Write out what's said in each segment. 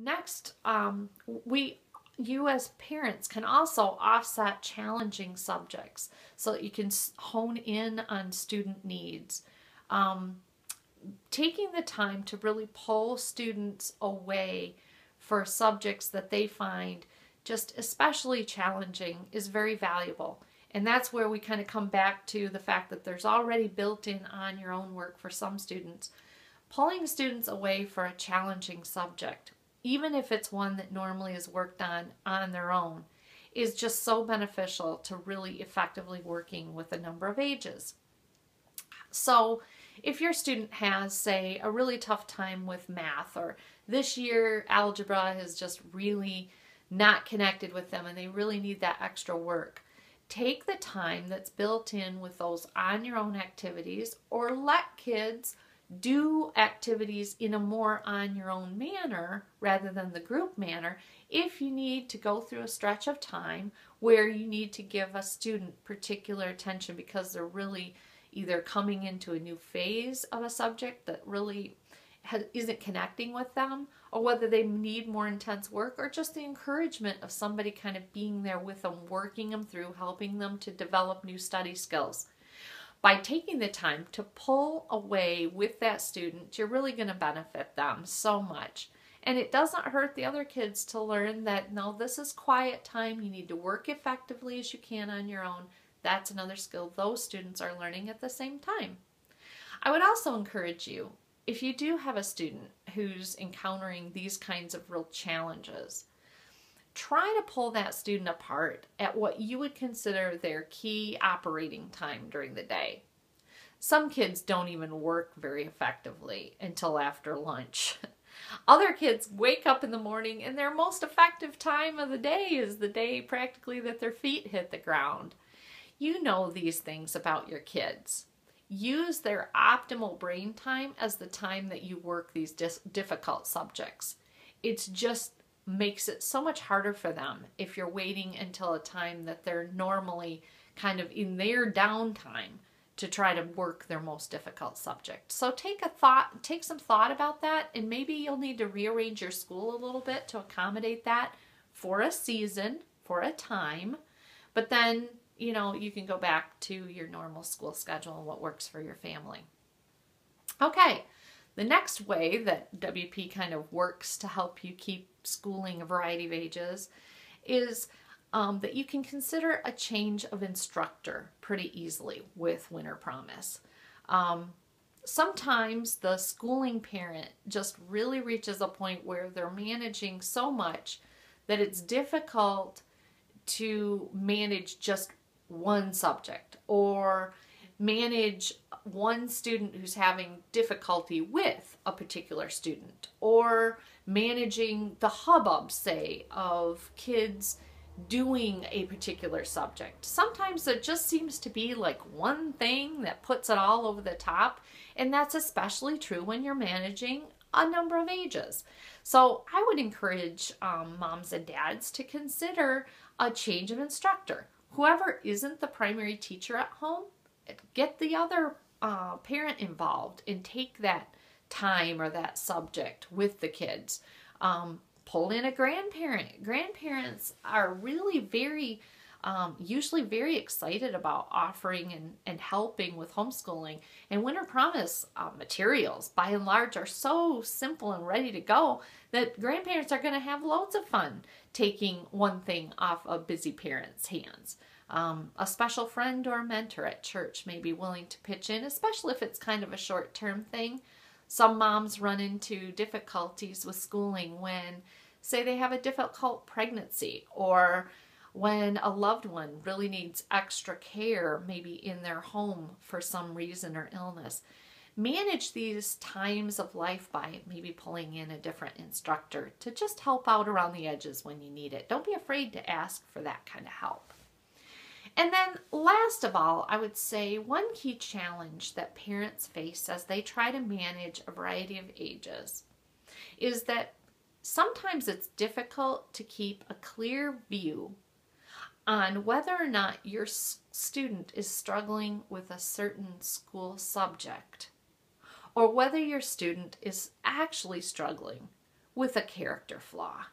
Next, you as parents can also offset challenging subjects so that you can hone in on student needs. Um, Taking the time to really pull students away for subjects that they find just especially challenging is very valuable. And that's where we kind of come back to the fact that there's already built in on your own work for some students. Pulling students away for a challenging subject, even if it's one that normally is worked on their own, is just so beneficial to really effectively working with a number of ages. So if your student has, say, a really tough time with math, or this year algebra has just really not connected with them and they really need that extra work, take the time that's built in with those on your own activities, or let kids do activities in a more on your own manner rather than the group manner if you need to go through a stretch of time where you need to give a student particular attention because they're really either coming into a new phase of a subject that really isn't connecting with them, or whether they need more intense work, or just the encouragement of somebody kind of being there with them, working them through, helping them to develop new study skills. By taking the time to pull away with that student, you're really going to benefit them so much. And it doesn't hurt the other kids to learn that, no, this is quiet time. You need to work effectively as you can on your own. That's another skill those students are learning at the same time. I would also encourage you, if you do have a student who's encountering these kinds of real challenges, try to pull that student apart at what you would consider their key operating time during the day. Some kids don't even work very effectively until after lunch. Other kids wake up in the morning and their most effective time of the day is the day practically that their feet hit the ground. You know these things about your kids. Use their optimal brain time as the time that you work these difficult subjects. It just makes it so much harder for them if you're waiting until a time that they're normally kind of in their downtime to try to work their most difficult subject. So take some thought about that, and maybe you'll need to rearrange your school a little bit to accommodate that for a season, for a time, but then you can go back to your normal school schedule and what works for your family. Okay, the next way that WP kind of works to help you keep schooling a variety of ages is that you can consider a change of instructor pretty easily with WinterPromise. Sometimes the schooling parent just really reaches a point where they're managing so much that it's difficult to manage just one subject, or manage one student who's having difficulty with a particular student, or managing the hubbub, say, of kids doing a particular subject. Sometimes there just seems to be like one thing that puts it all over the top, and that's especially true when you're managing a number of ages. So I would encourage moms and dads to consider a change of instructor. Whoever isn't the primary teacher at home, get the other parent involved and take that time or that subject with the kids. Pull in a grandparent. Grandparents are really usually very excited about offering and helping with homeschooling. And WinterPromise materials, by and large, are so simple and ready to go that grandparents are going to have loads of fun taking one thing off a busy parent's hands. A special friend or mentor at church may be willing to pitch in, especially if it's kind of a short-term thing. Some moms run into difficulties with schooling when, say, they have a difficult pregnancy, or when a loved one really needs extra care, maybe in their home for some reason or illness. Manage these times of life by maybe pulling in a different instructor to just help out around the edges when you need it. Don't be afraid to ask for that kind of help. And then last of all, I would say one key challenge that parents face as they try to manage a variety of ages is that sometimes it's difficult to keep a clear view on whether or not your student is struggling with a certain school subject, or whether your student is actually struggling with a character flaw.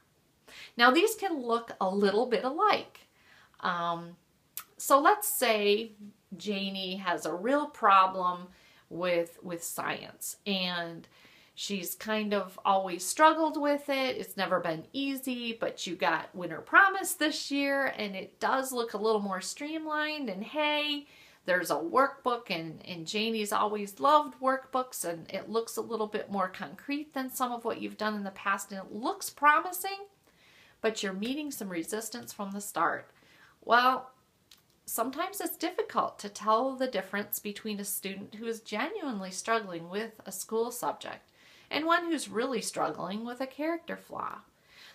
Now, these can look a little bit alike. So let's say Janie has a real problem with science, and she's kind of always struggled with it. It's never been easy, but you got WinterPromise this year, and it does look a little more streamlined, and hey, there's a workbook, and Janie's always loved workbooks, and it looks a little bit more concrete than some of what you've done in the past, and it looks promising, but you're meeting some resistance from the start. Well, sometimes it's difficult to tell the difference between a student who is genuinely struggling with a school subject and one who's really struggling with a character flaw.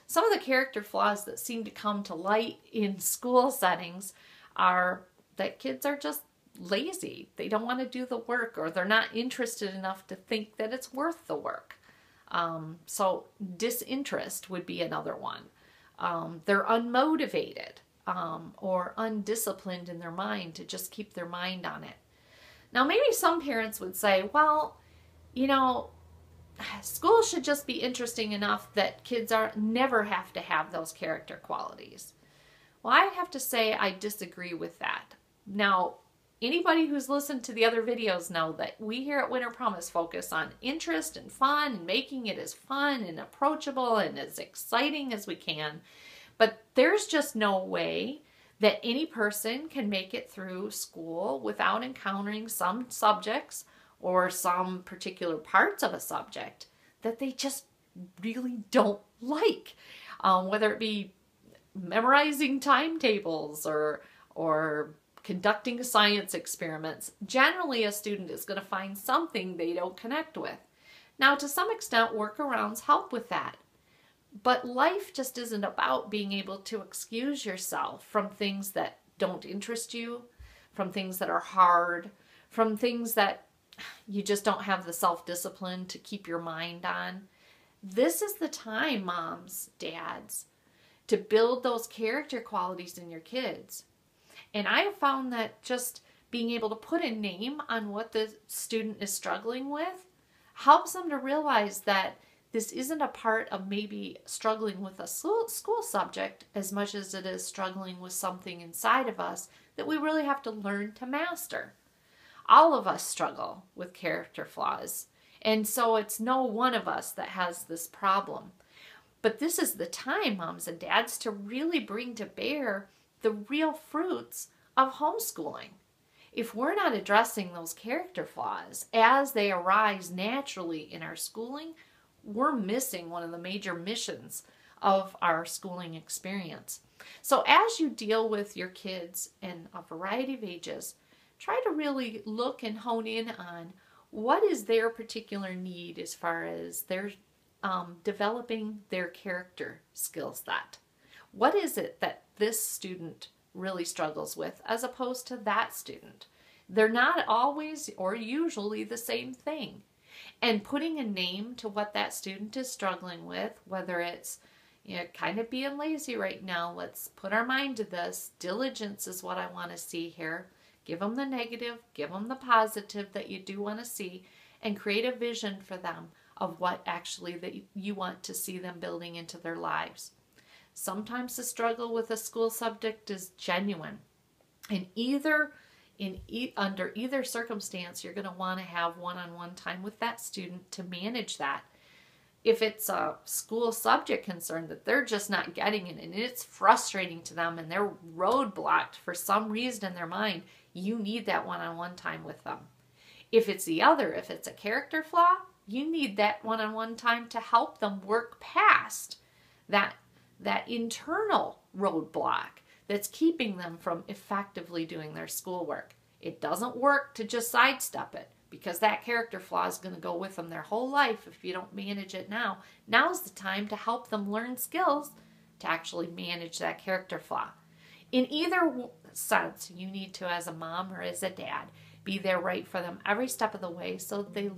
Some of the character flaws that seem to come to light in school settings are that kids are just lazy. They don't want to do the work, or they're not interested enough to think that it's worth the work. So disinterest would be another one. They're unmotivated. Or undisciplined in their mind to just keep their mind on it. Now, maybe some parents would say, well, you know, school should just be interesting enough that kids never have to have those character qualities. Well, I have to say I disagree with that. Now, anybody who's listened to the other videos know that we here at WinterPromise focus on interest and fun and making it as fun and approachable and as exciting as we can. But there's just no way that any person can make it through school without encountering some subjects or some particular parts of a subject that they just really don't like. Whether it be memorizing timetables or conducting science experiments, generally a student is going to find something they don't connect with. Now, to some extent, workarounds help with that. But life just isn't about being able to excuse yourself from things that don't interest you, from things that are hard, from things that you just don't have the self-discipline to keep your mind on. This is the time, moms, dads, to build those character qualities in your kids. And I have found that just being able to put a name on what the student is struggling with helps them to realize that this isn't a part of maybe struggling with a school subject as much as it is struggling with something inside of us that we really have to learn to master. All of us struggle with character flaws, and so it's no one of us that has this problem. But this is the time, moms and dads, to really bring to bear the real fruits of homeschooling. If we're not addressing those character flaws as they arise naturally in our schooling, we're missing one of the major missions of our schooling experience. So as you deal with your kids in a variety of ages, try to really look and hone in on what is their particular need as far as their developing their character skill set. What is it that this student really struggles with as opposed to that student? They're not always or usually the same thing. And putting a name to what that student is struggling with, whether it's, you know, kind of being lazy right now, let's put our mind to this. Diligence is what I want to see here. Give them the negative, give them the positive that you do want to see, and create a vision for them of what actually that you want to see them building into their lives. Sometimes the struggle with a school subject is genuine, and under either circumstance, you're going to want to have one-on-one time with that student to manage that. If it's a school subject concern that they're just not getting it and it's frustrating to them and they're roadblocked for some reason in their mind, you need that one-on-one time with them. If it's the other, if it's a character flaw, you need that one-on-one time to help them work past that internal roadblock that's keeping them from effectively doing their schoolwork. It doesn't work to just sidestep it, because that character flaw is going to go with them their whole life if you don't manage it now. Now's the time to help them learn skills to actually manage that character flaw. In either sense, you need to, as a mom or as a dad, be there right for them every step of the way so that they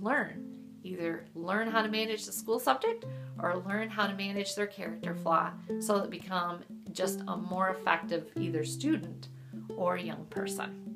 either learn how to manage the school subject or learn how to manage their character flaw so that they become just a more effective either student or young person.